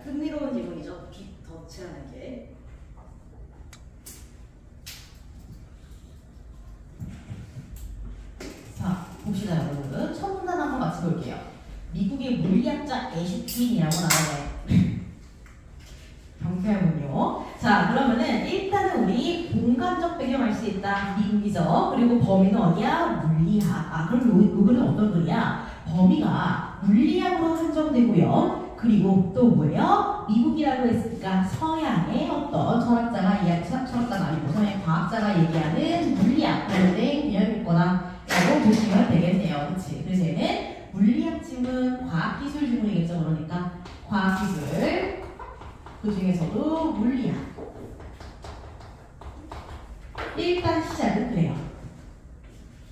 흥미로운 지문이죠. 빗덧이라는 게. 자, 봅시다 여러분. 첫 문단 한번 같이 볼게요. 미국의 물리학자 에슈킨이라고 나오네. 경쾌하군요. 자, 그러면은 일단은 우리 공간적 배경 알 수 있다. 미국이죠. 그리고 범위는 어디야? 물리학. 아, 그럼 요 글은 어떤 글이야? 범위가 물리학으로 한정되고요. 그리고 또 뭐예요? 미국이라고 했으니까 서양의 어떤 철학자가 아니고 서양 과학자가 얘기하는 물리학 관련된 개념일 거다 라고 보시면 되겠네요. 그치? 그래서 얘는 물리학 지문, 과학기술 지문이겠죠. 그러니까 과학기술, 그 중에서도 물리학. 일단 시작은 그래요.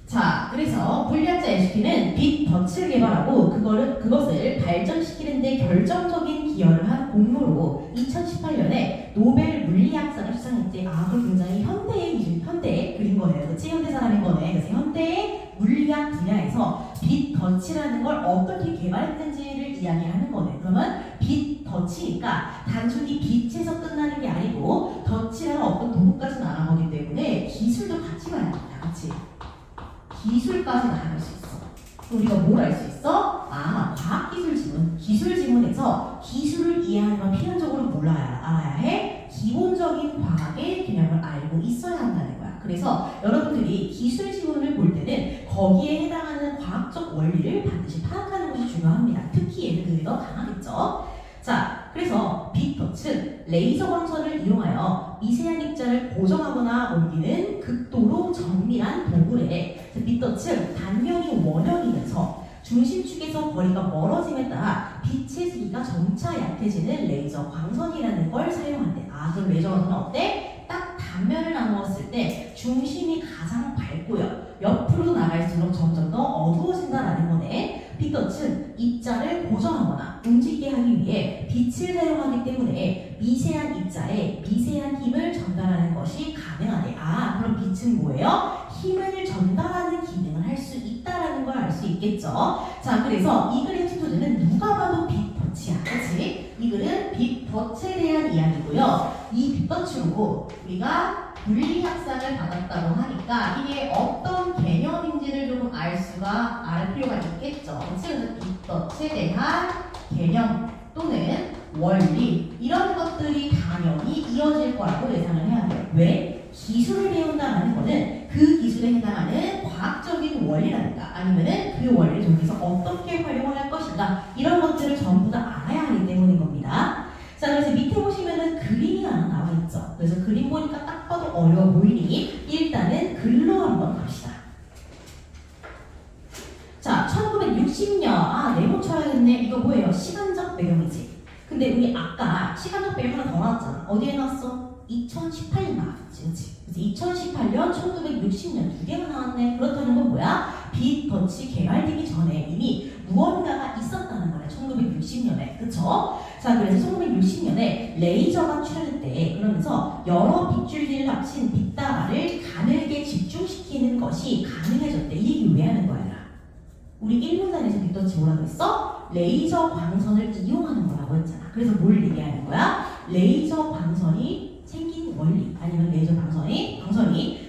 자, 그래서 물리학자 에슈킨은 빗덧을 개발하고 그것을 발전시키는 데 결정적인 기여를 한 공로로 2018년에 노벨 물리학상을 수상했지. 아, 그럼 굉장히 현대의 기준, 현대의 그린 거네요. 그치? 현대 사람인 거네. 그래서 현대의 물리학 분야에서 빗덧이라는 걸 어떻게 개발했는지를 이야기하는 거네. 그러면 빗덧이니까 단순히 빛에서 끝나는 게 아니고 덧이라는 어떤 도구까지는 알아보기 때문에 기술도 같이 가야 된다. 그치? 기술까지 나갈 수 있어. 우리가 뭘 알 수 있어? 아, 과학기술 지문. 기술 지문에서 기술을 이해하려면 필연적으로 뭘 알아야 해? 기본적인 과학의 개념을 알고 있어야 한다는 거야. 그래서 여러분들이 기술 지문을 볼 때는 거기에 해당하는 과학적 원리를 반드시 파악하는 것이 중요합니다. 특히 얘네들이 더 강하겠죠. 자, 그래서 빗덧은 레이저 광선을 이용하여 미세한 입자를 고정하거나 옮기는 극도로 정밀한 도구래. 빗덧은 단면이 원형이면서 중심축에서 거리가 멀어짐에 따라 빛의 세기가 점차 약해지는 레이저 광선이라는 걸 사용한대. 아, 그럼 레이저 광선은 어때? 딱 단면을 나누었을 때 중심이 가장 밝고요. 옆으로 나갈수록 점점 더 어두워진다라는 거네. 빗덧은 입자를 고정하거나 움직이게 하기 위해 빛을 사용하기 때문에 미세한 입자에 미세한 힘을 전달하는 것이 가능하대. 아, 그럼 빛은 뭐예요? 힘을 전달하는 기능을 할 수 있다라는 걸 알 수 있겠죠. 자, 그래서 이 글의 티토즈는 누가 봐도 빗덧이야. 그치? 이 글은 빗덧에 대한 이야기고요. 이 빗덧으로 우리가 물리학상을 받았다고 하니까 이게 어떤 개념인지를 좀 알 필요가 있겠죠. 그래서 빗덧에 대한 개념 또는 원리 이런 것들이 당연히 이어질 거라고 예상을 해야 돼요. 왜? 기술을 배운다는 거는 그 기술에 해당하는 과학적인 원리라든가 아니면은 그 원리를 통해서 어떻게 활용할 것인가 이런 것들을 전부 다 알아야 하기 때문인 겁니다. 자, 그래서 밑에 보시면은 그림이 하나 나와 있죠. 그래서 그림 보니까 딱 봐도 어려워 보이니 일단은 글로 한번 갑시다. 자, 1960년. 아, 네모 쳐야겠네. 이거 뭐예요? 시간적 배경이지. 근데 우리 아까 시간적 배경 하나 더 나왔잖아. 어디에 나왔어? 2018년 나왔지. 그치? 그래서 2018년, 1960년 두 개가 나왔네. 그렇다는 건 뭐야? 빗덧이 개발되기 전에 이미 무언가가 있었다는 거네. 1960년에. 그쵸? 자, 그래서 1960년에 레이저가 출현했대. 그러면서 여러 빗줄기를 합친 빗다발을 가늘게 집중시키는 것이 가능해졌대. 이 얘기 왜 하는 거야? 우리 1문단에서 빗덧이 뭐라고 했어? 레이저 광선을 이용하는 거라고 했잖아. 그래서 뭘 얘기하는 거야? 레이저 광선이 생긴 원리 아니면 레이저 광선이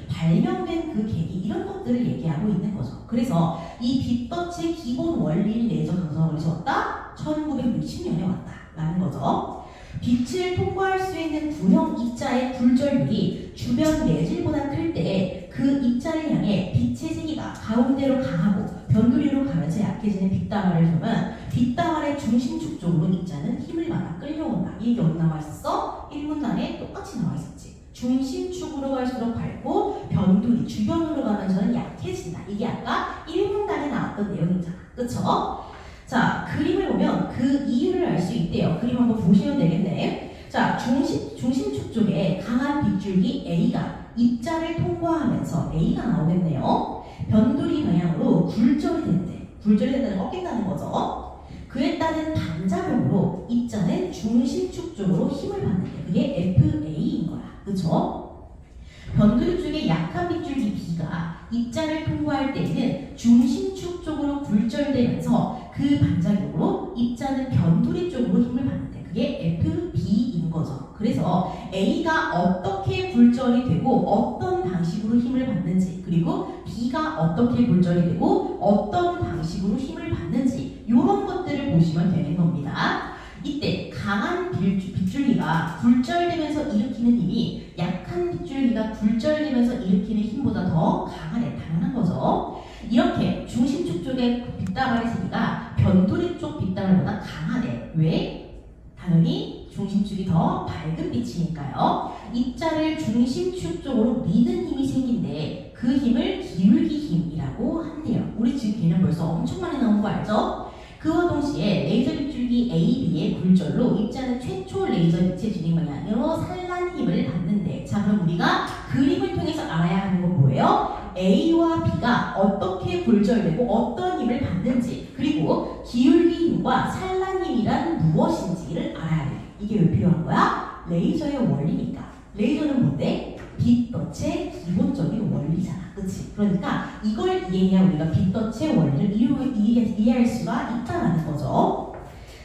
발명된 그 계기 이런 것들을 얘기하고 있는 거죠. 그래서 이 빗덧의 기본 원리인 레이저 광선을 어디서 왔다? 1960년에 왔다라는 거죠. 빛을 통과할 수 있는 구형 입자의 굴절율이 주변 내질보다 클 때 그 입자를 향해 빛의 세기가 가운데로 강하고 변두리로 가면서 약해지는 빗다발을 보면 빗다발의 중심축 쪽으로 입자는 힘을 받아 끌려온다. 이게 어디 나와 있었어? 1문단에 똑같이 나와 있었지. 중심축으로 갈수록 밝고 변두리 주변으로 가면서는 약해진다. 이게 아까 1문단에 나왔던 내용이잖아. 그쵸? 자, 그림을 보면 그 이유를 알 수 있대요. 그림 한번 보시면 되겠네. 자, 중심축 쪽에 강한 빗줄기 A가 입자를 통과하면서 A가 나오겠네요. 변두리 방향으로 굴절이 된대. 굴절이 된다는 거 꺾인다는 거죠. 그에 따른 반작용으로 입자는 중심축 쪽으로 힘을 받는데 그게 FA인 거야. 그쵸? 변두리 쪽에 약한 빗줄기 B가 입자를 통과할 때에는 중심축 쪽으로 굴절되면서 그 반작용으로 입자는 변두리 쪽으로 힘을 받는데 그게 FB인 거죠. 그래서 A가 어떻게 굴절이 되고 어떤 방식으로 힘을 받는지 그리고 B가 어떻게 굴절이 되고 어떤 방식으로 힘을 받는지 이런 것들을 보시면 되는 겁니다. 이때 강한 빗줄기가 굴절되면서 일으키는 힘이 약한 빗줄기가 굴절되면서 일으키는 힘보다 더 강하네. 당연한 거죠. 이렇게 중심축 쪽의 빗다발의 세기가 변두리 쪽 빗다발보다 강하대. 왜? 당연히 중심축이 더 밝은 빛이니까요. 입자를 중심축 쪽으로 미는 힘이 생긴데 그 힘을 기울기 힘이라고 한대요. 우리 지금 개념 벌써 엄청 많이 나온 거 알죠? 그와 동시에 레이저 빗줄기 AB의 굴절로 입자는 최초 레이저 빛의 진행 방향으로 산란 힘을 받는데 자 그럼 우리가 그림을 통해서 알아야 하는 건 뭐예요? A와 B가 어떻게 굴절되고 어떤 힘을 받는지 그리고 기울기 힘과 산란 힘이란 무엇인지를 알아야 돼. 이게 왜 필요한 거야? 레이저의 원리니까. 레이저는 뭔데? 빛덫의 기본적인 원리잖아. 그치? 그러니까 이걸 이해해야 우리가 빛덫의 원리를 이해할 수가 있다는 거죠.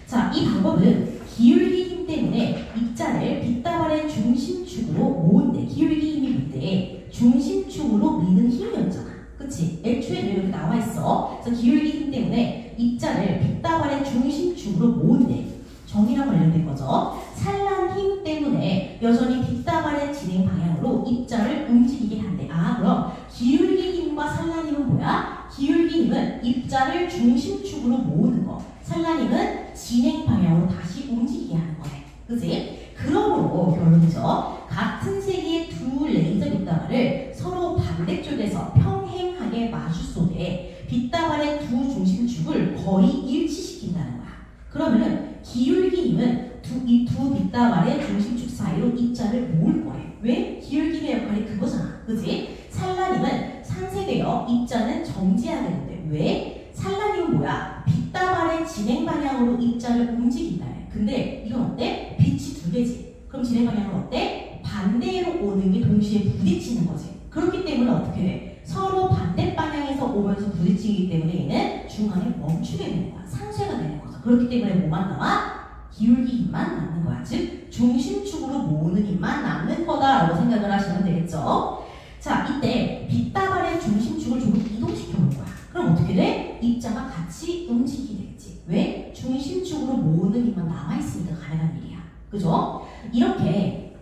자, 이 방법은 기울기 힘 때문에 입자를 빗다발의 중심축으로 모은데 기울기 힘이 뭔데? 중심축으로 미는 힘이었잖아. 그치? 애초에 이렇게 나와 있어. 그래서 기울기 힘 때문에 입자를 빗다발의 중심축으로 모은데 정의랑 관련된 거죠. 산란 힘 때문에 여전히 빗다발의 진행 방향으로 입자를 움직이게 한대. 아, 그럼 기울기 힘과 산란 힘은 뭐야? 기울기 힘은 입자를 중심축으로 모으는 거. 산란 힘은 진행 방향으로 다시 움직이게 하는 거네. 그치? 그러므로 결론이죠. 같은 세기의 두 레이저 빗다발을 서로 반대쪽에서 평행하게 마주 쏘되 빗다발의 두 중심축을 거의 일치시킨다는 거야. 그러면 기울기 힘은 이 두 빗다발의 중심축 사이로 입자를 모을 거래. 왜? 기울기 힘의 역할이 그거잖아. 그치? 산란 힘은 상쇄되어 입자는 정지하게 되는데 왜? 산란 힘은 뭐야? 빗다발의 진행 방향으로 입자를 움직인다. 근데 이건 어때? 빛이 두 개지. 그럼 진행 방향은 어때? 반대로 오는 게 동시에 부딪히는 거지. 그렇기 때문에 어떻게 돼? 서로 반대 방향에서 오면서 부딪히기 때문에 얘는 중간에 멈추게 되는 거야. 상쇄가 되는 거죠. 그렇기 때문에 뭐만 남아? 기울기 힘만 남는 거야. 즉 중심축으로 모으는 힘만 남는 거다라고 생각을 하시면 되겠죠. 자, 이때 빗다발의 중심축을 조금 이동시켜 볼 거야. 그럼 어떻게 돼? 입자가 같이 움직이게 되겠지. 왜? 중심축으로 모으는 힘만 남아있으니까 가능한 일이야. 그죠? 이렇게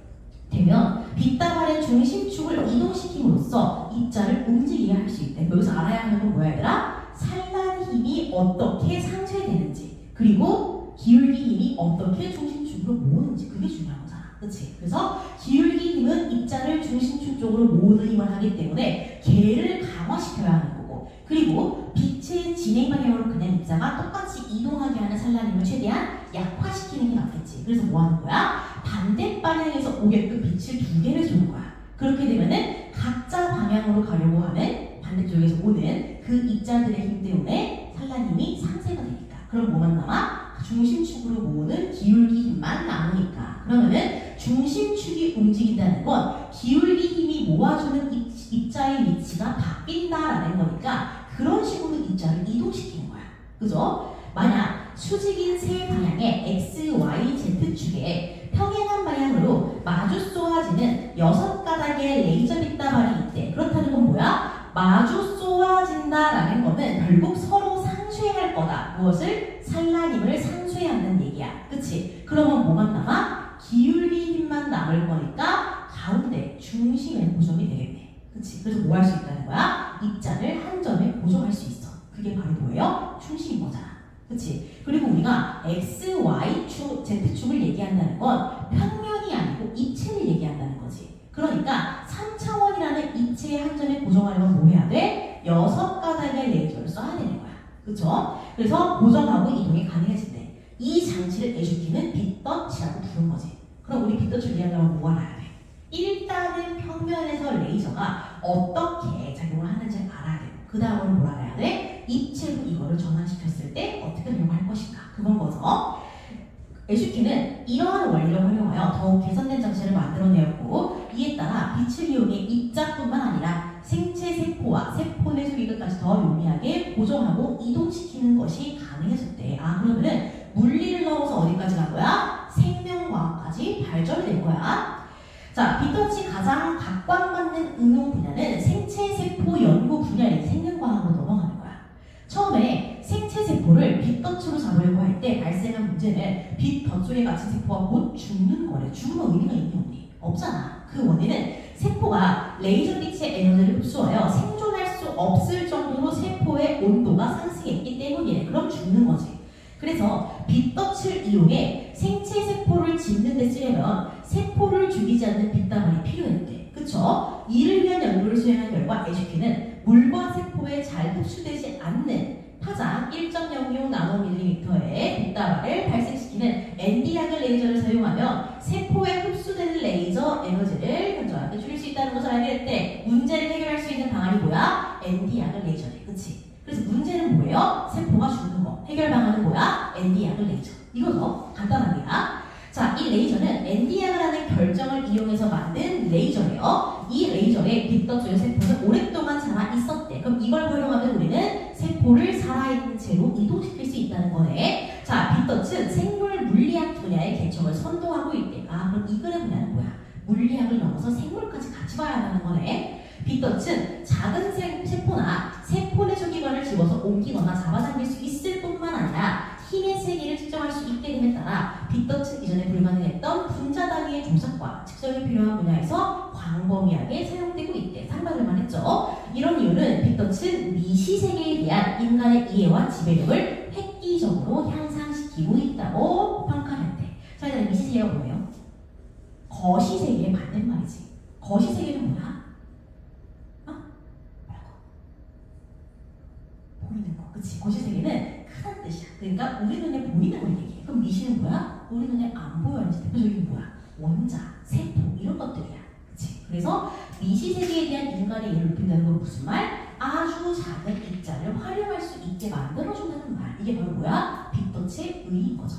되면 빗다발의 중심축을 이동시킴으로써 입자를 움직이게 할 수 있대. 여기서 알아야 하는 건 뭐야 얘들아? 산란 힘이 어떻게 상쇄되는지 그리고 기울기 힘이 어떻게 중심축으로 모으는지 그게 중요한 거잖아. 그치? 그래서 기울기 힘은 입자를 중심축 쪽으로 모으는 힘을 하기 때문에 걔를 강화시켜야 하는 거고 그리고 빛의 진행 방향으로 그냥 입자가 똑같이 이동하게 하는 산란 힘을 최대한 약화시키는 게 낫겠지. 그래서 뭐 하는 거야? 반대 방향에서 오게끔 빛을 두 개를 쏘는 거야. 그렇게 되면은 각자 방향으로 가려고 하는 반대쪽에서 오는 그 입자들의 힘 때문에 산란 힘이 상쇄가 되니까. 그럼 뭐만 남아? 중심축으로 모으는 기울기 힘만 남으니까. 그러면은 중심축이 움직인다는 건 기울기 힘이 모아주는 입자의 위치가 바뀐다라는 거니까 그런 식으로 입자를 이동시키는 거야. 그죠? 만약 수직인 세 방향의 X, Y, Z축에 평행한 방향으로 마주 쏘아지는 6가닥의 레이저 빗다발이 있대. 그렇다는 건 뭐야? 마주 쏘아진다라는 거는 결국 서로 상쇄할 거다. 무엇을? 산란 힘을 상쇄하는 얘기야. 그치? 그러면 뭐만 남아? 기울기 힘만 남을 거니까 가운데 중심에 고정이 되겠네. 그치? 그래서 뭐 할 수 있다는 거야? 입자를 한 점에 고정할 수 있어. 그게 바로 뭐예요? 충식인 거잖아. 그치? 그리고 우리가 X, Y, Z축을 얘기한다는 건 평면이 아니고 입체를 얘기한다는 거지. 그러니까 3차원이라는 입체의 한 점에 고정하려면 뭐 해야 돼? 6가닥의 레이저를 써야 되는 거야. 그쵸? 그래서 고정하고 이동이 가능해진대. 이 장치를 해주기는 빗덧이라고 부른 거지. 그럼 우리 빗덧을 이해하려면 뭐가 나야 돼? 일단은 평면에서 레이저가 어떻게 작용을 하는지 알아야 되고 그 다음으로 뭐라 해야 돼? 입체로 이거를 전환시켰을 때 어떻게 작용할 것인가 그건 거죠. 에슈키는 이러한 원리를 활용하여 더욱 개선된 장치를 만들어내었고 이에 따라 빛을 이용해 입자뿐만 아니라 생체 세포와 세포 내 소기까지 더 용이하게 고정하고 이동시키는 것이 가능해졌대. 아 그러면은 물리를 넣어서 어디까지 간 거야? 생명과학까지 발전된 거야. 자, 빗덧이 가장 각광받는 응용 분야는 생체 세포 연구 분야인 생명과학으로 넘어가는 거야. 처음에 생체 세포를 빗덧으로 잡으려고 할 때 발생한 문제는 빗덧 속에 갇힌 세포가 곧 죽는 거래. 죽으면 의미가 있니 없니? 없잖아. 그 원인은 세포가 레이저 빛의 에너지를 흡수하여 생존할 수 없을 정도로 세포의 온도가 상승했기 때문이래. 그럼 죽는 거지. 그래서 빗덧을 이용해 생체 세포를 짓는 데 쓰려면 세포를 죽이지 않는 빗다발이 필요했대. 그쵸? 이를 위한 연구를 수행한 결과 에슈키는 물과 세포에 잘 흡수되지 않는 파장 1.06 나노밀리미터의 빗다발을 발생시키는 Nd:약을 레이저를 사용하며 세포에 흡수되는 레이저 에너지를 현저하게 줄일 수 있다는 것을 알게 됐대. 문제를 해결할 수 있는 방안이 뭐야? Nd:약을 레이저네. 그치? 그래서 문제는 뭐예요? 세포가 죽는 거. 해결 방안은 뭐야? Nd:약을 레이저. 이거죠. 간단합니다. 자, 이 레이저는 Nd:약이라는 결정을 이용해서 만든 레이저예요. 이 레이저에 빗덧조의 세포는 오랫동안 살아 있었대. 그럼 이걸 활용하면 우리는 세포를 살아있는 채로 이동시킬 수 있다는 거네. 자, 빗덧은 생물 물리학 분야의 개척을 선도하고 있대. 아, 그럼 이 글의 분야는 뭐야? 물리학을 넘어서 생물까지 같이 봐야 한다는 거네. 빗덧은 작은 세포나 세포 내 소기관을 집어서 옮기거나 잡아당길 수 있을 뿐만 아니라 힘의 세기를 측정할 수 있게 됨에 따라 빗덧은 이전에 불가능했던 분자 단위의 조작과 측정이 필요한 분야에서 광범위하게 사용되고 있대. 상반을만 했죠. 이런 이유는 빗덧은 미시 세계에 대한 인간의 이해와 지배력을 획기적으로 향상시키고 있다고 평가했대. 자, 일단 미시 세계가 뭐예요? 거시 세계의 반대말이지. 거시 세계는 뭐야? 보이는 거. 그치? 거시 세계는 크다는 뜻이야. 그러니까 우리 눈에 보이는 걸 얘기해. 그럼 미시는 뭐야? 우리 눈에 안 보여야지. 대표적인 뭐야? 원자, 세포 이런 것들이야. 그치? 그래서 미시 세계에 대한 인간의 이해를 높인다는 건 무슨 말? 아주 작은 입자를 활용할 수 있게 만들어준다는 말. 이게 바로 뭐야? 빗덧의 의의인 거죠.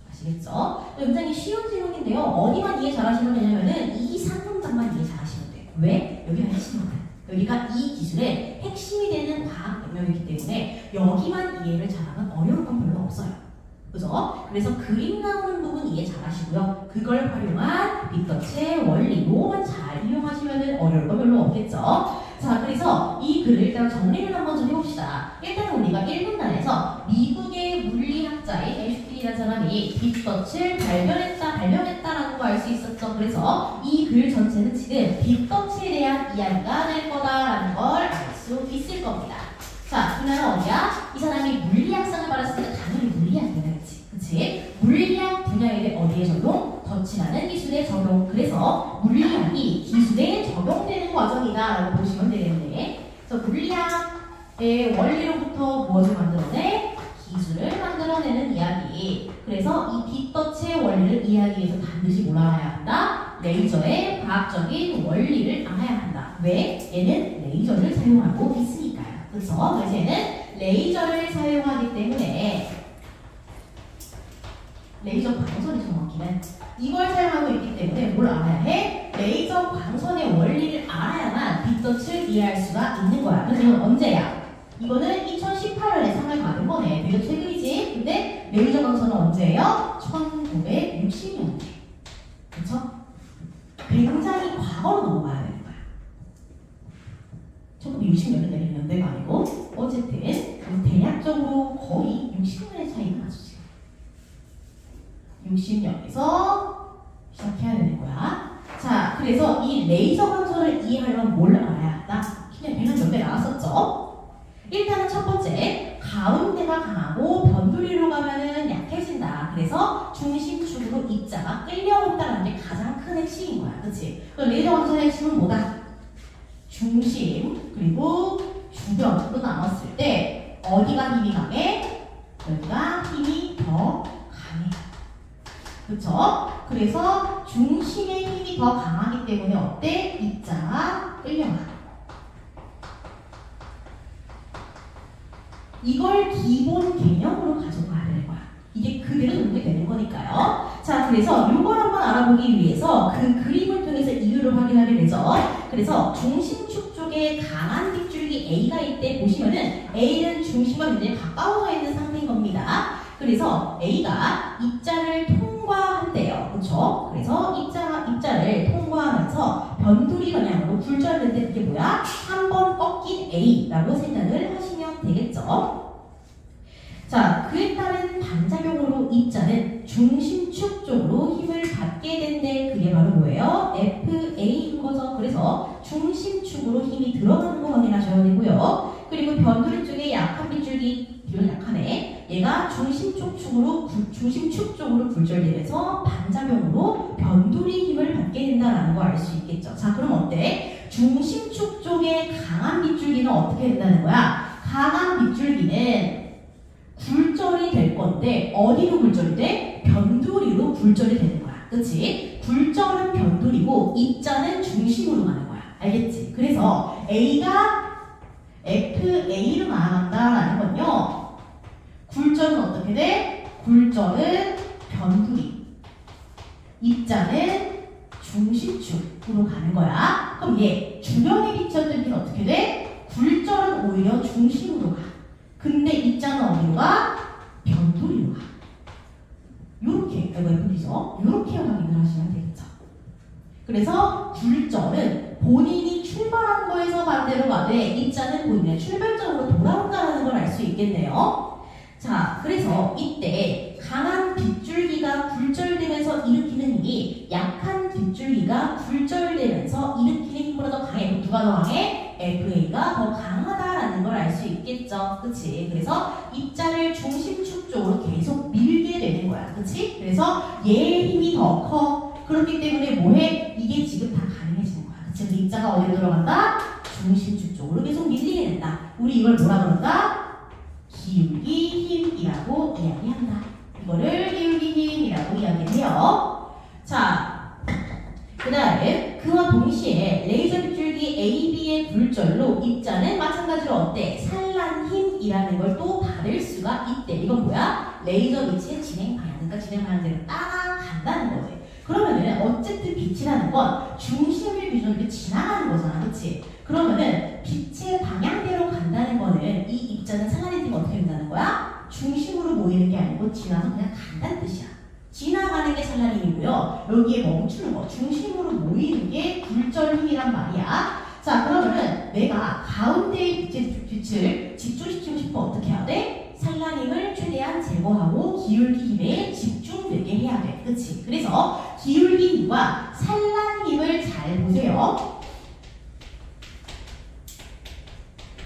아시겠죠? 굉장히 쉬운 질문인데요. 어디만 이해 잘하시면 되냐면은 이 3문장만 이해 잘하시면 돼요. 왜? 여기가 핵심이거든. 여기가 이 기술의 핵심이 되는 과학 영역이기 때문에 여기만 이해를 잘하면 어려운 건 별로 없어요. 그죠? 그래서 그림 나오는 부분 이해 잘하시고요. 그걸 활용한 빗덧의 원리로만 잘 이용하시면 어려울 거 별로 없겠죠? 자, 그래서 이 글을 일단 정리를 한번 좀 해봅시다. 일단 우리가 1분단에서 미국의 물리학자인 에슈킨이라는 사람이 빗덧을 발명했다라는 거 알 수 있었죠. 그래서 이 글 전체는 지금 빗덧에 대한 이야기가 될 거다라는 걸 알 수 있을 겁니다. 자, 그러면 어디야? 이 사람이 물리학상을 받았으니까 당연히 물리학이네, 그치? 물리학 분야에 어디에 적용? 덧이라는 기술의 적용. 그래서 물리학이 기술에 적용되는 과정이다라고 보시면 되겠네. 그래서 물리학의 원리로부터 무엇을 만들어내? 기술을 만들어내는 이야기. 그래서 이 빗덧의 원리를 이해하기 위해서 반드시 뭘 알아야 한다? 레이저의 과학적인 원리를 알아야 한다. 왜? 얘는 레이저를 사용하고 있으니까요. 그래서 얘는 레이저를 사용하기 때문에 레이저 광선이 정확히는 이걸 사용하고 있기 때문에 뭘 알아야 해? 레이저 광선의 원리를 알아야만 빗덧을 이해할 수가 있는 거야. 그래서 이건 언제야? 이거는 2018년에 상을 받은 거네. 되게 최근이지? 근데 레이저 광선은 언제예요? 1960년대. 그쵸? 굉장히 과거로 넘어가야 되는 거야. 1960년대 내린 연대가 아니고 어쨌든 대략적으로 거의 60년의 차이가 나죠. 60년에서 시작해야 되는 거야. 자, 그래서 이 레이저 광선을 이해하려면 뭘 알아야 한다? 그냥 배는 몇 개 나왔었죠? 일단 끌려온다는 게 가장 큰 핵심인 거야. 그치? 그럼 레이저 광선의 핵심은 뭐다? 중심, 그리고 주변으로 나눴을 때 어디가 힘이 강해? 여기가 힘이 더 강해. 그쵸? 그래서 중심의 힘이 더 강하기 때문에 어때? 입자가 끌려가. 이걸 기본 개념으로 가져가야 되는 거야. 이게 그대로 적용이 되는 거니까요. 자, 그래서 이걸 한번 알아보기 위해서 그 그림을 통해서 이유를 확인하게 되죠. 그래서 중심축 쪽에 강한 빗줄기 A가 있대 보시면은 A는 중심과 굉장히 가까워져 있는 상태인 겁니다. 그래서 A가 입자를 통과한대요. 그렇죠? 그래서 입자를 통과하면서 변두리 방향으로 굴절되는데 그게 뭐야? 한 번 꺾인 A라고 생각을 하시면 되겠죠. 자, 그에 따른 반작용으로 입자는 중심축 쪽으로 힘을 받게 된대. 그게 바로 뭐예요? FA인 거죠. 그래서 중심축으로 힘이 들어가는 거 확인하셔야 되고요. 그리고 변두리 쪽에 약한 빗줄기, 비율 약하네. 얘가 중심축 쪽으로 굴절되면서 반작용으로 변두리 힘을 받게 된다는 거 알 수 있겠죠. 자, 그럼 어때? 중심축 쪽에 강한 빗줄기는 어떻게 된다는 거야? 강한 빗줄기는 굴절이 될 건데 어디로 굴절이 돼? 변두리로 굴절이 되는 거야. 그치? 굴절은 변두리고 입자는 중심으로 가는 거야. 알겠지? 그래서 A가 FA로 나아간다라는 건요. 굴절은 어떻게 돼? 굴절은 변두리. 입자는 중심축으로 가는 거야. 그럼 얘 주변에 비쳤던 힘은 어떻게 돼? 굴절은 오히려 중심으로 가. 근데 입자는 어디로 가? 변두리로 가. 요렇게, 이거 예쁘죠? 요렇게 확인을 하시면 되겠죠. 그래서 굴절은 본인이 출발한 거에서 반대로 가되 입자는 본인의 출발점으로 돌아온다는 걸 알 수 있겠네요. 자, 그래서 이때 강한 빗줄기가 굴절되면서 일으키는 힘이 약한 빗줄기가 굴절되면서 일으키는 힘보다 더 강해. 누가 더 강해? FA가 더 강하다라는 걸 알 수 있겠죠. 그치? 그래서 입자를 중심축 쪽으로 계속 밀게 되는 거야. 그치? 그래서 얘의 힘이 더 커. 그렇기 때문에 뭐해? 이게 지금 다 가능해지는 거야. 그치? 입자가 어디로 들어간다? 중심축 쪽으로 계속 밀리게 된다. 우리 이걸 뭐라 그런다? 기울기 힘이라고 이야기한다. 이거를 기울기 힘이라고 이야기해요. 자, 그 다음에 그와 동시에 레이저 빗줄기 AB의 굴절로 입자는 마찬가지로 어때? 산란 힘이라는 걸 또 받을 수가 있대. 이건 뭐야? 레이저 빛의 진행 방향, 그러니까 진행 방향대로 따라간다는 거지. 그러면은 어쨌든 빛이라는 건 중심을 기준으로 지나가는 거잖아, 그치? 그러면은 빛의 방향대로 간다는 거는 이 입자는 산란의 힘이 어떻게 된다는 거야? 중심으로 모이는 게 아니고 지나서 그냥 간다는 뜻이야. 지나가는 게 산란의 힘이고요. 여기에 멈추는 거, 중심으로 모이는 게 굴절 힘이란 말이야. 자, 그러면은 내가 가운데의 빛을 집중시키고 싶어 어떻게 해야 돼? 산란힘을 최대한 제거하고 기울기 힘에 집중되게 해야 돼. 그치? 그래서 기울기 힘과 산란힘을 잘 보세요.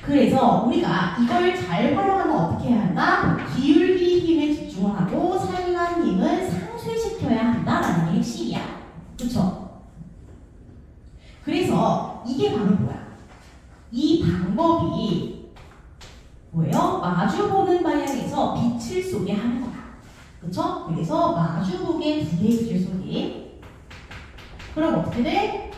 그래서 우리가 이걸 잘 활용하면 어떻게 해야 한다? 기울기 힘에 집중을 하고 산란힘을 상쇄시켜야 한다라는 게 핵심이야. 그쵸? 그래서 이게 바로 뭐야? 이 방법이 뭐예요? 마주보는 방향에서 빛을 쏘게 하는 거야. 그쵸? 그래서 마주보게 두 개의 빛을 쏘기. 그럼 어떻게 돼?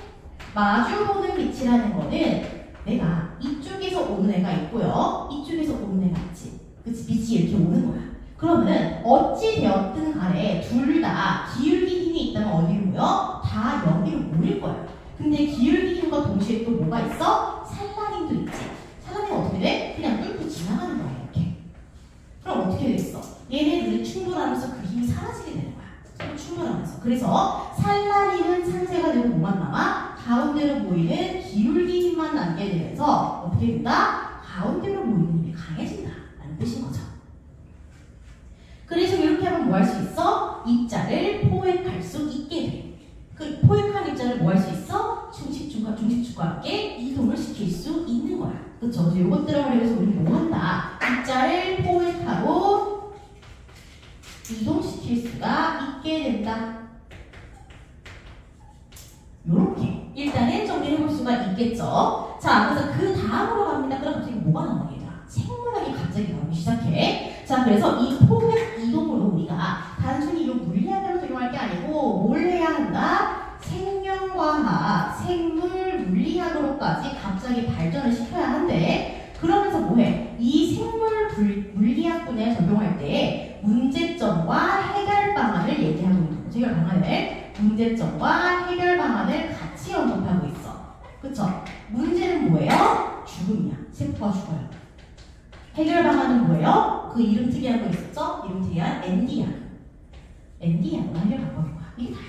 마주보는 빛이라는 거는 내가 이쪽에서 오는 애가 있고요. 이쪽에서 오는 애가 있지. 그치? 빛이 이렇게 오는 거야. 그러면은 어찌 되었든 간에 둘 다 기울기 힘이 있다면 어디로 모여? 다 여기로 모일 거야. 근데 기울기 힘과 동시에 또 뭐가 있어? 산란힘도 있지. 산란힘은 어떻게 돼? 그냥 뚫고 지나가는 거야, 이렇게. 그럼 어떻게 됐어? 얘네들이 충돌하면서 그 힘이 사라지게 되는 거야. 서로 충돌하면서. 그래서 산란힘은 상쇄가 되고 뭐만 남아? 가운데로 모이는 기울기 힘만 남게 되면서 어떻게 된다? 가운데로 모이는 힘이 강해진다 라는 뜻인 거죠. 그래서 이렇게 하면 뭐 할 수 있어? 입자를 포획할 수 있게 돼. 그 포획한 입자를 뭐 할 수 있어? 중심축과 함께 이동을 시킬 수 있는 거야. 그쵸? 그래서 이것들을 활용해서 우리는 뭐 한다? 입자를 포획하고 이동시킬 수가 있게 된다. 수가 있겠죠. 자, 그래서 그 다음으로 갑니다. 그럼 갑자기 뭐가 나오냐, 얘들아? 생물학이 갑자기 나오기 시작해. 자, 그래서 이 포획 이동으로 우리가 단순히 이 물리학으로 적용할 게 아니고 뭘 해야 한다? 생명과학, 생물 물리학으로까지 갑자기 발전을 시켜야 한대. 그러면서 뭐해? 이 생물 물리학 분야에 적용할 때 문제점과 해결 방안을 얘기하고 있는 거죠. 해결 방안을. 문제점과 해결 방안을 같이 언급하고 있어. 그쵸? 문제는 뭐예요? 죽음이야. 세포가 죽어요. 해결 방안은 뭐예요? 그 이름 특이한 거 있었죠? 이름 특이한 ND약. ND약은 해결 방법인 거야. 이게 다야.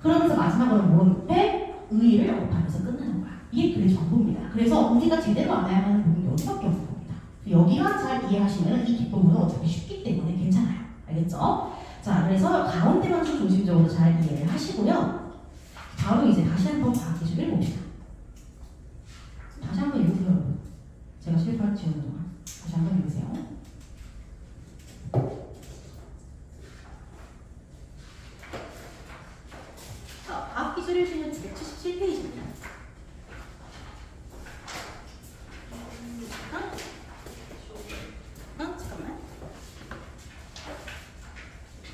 그러면서 마지막으로 뭐 해? 의의를 언급하면서 끝나는 거야. 이게 글의 전부입니다. 그래서 우리가 제대로 알아야 하는 부분이 여기밖에 없는 겁니다. 여기만 잘 이해하시면 이 뒷부분은 어차피 쉽기 때문에 괜찮아요. 알겠죠? 자, 그래서 가운데만 좀 중심적으로 잘 이해를 하시고요. 바로 이제 다시 한번 과학 기술을 봅시다. 다시 한번 읽으세요. 제가 실패를 지우는 동안 다시 한번 읽으세요.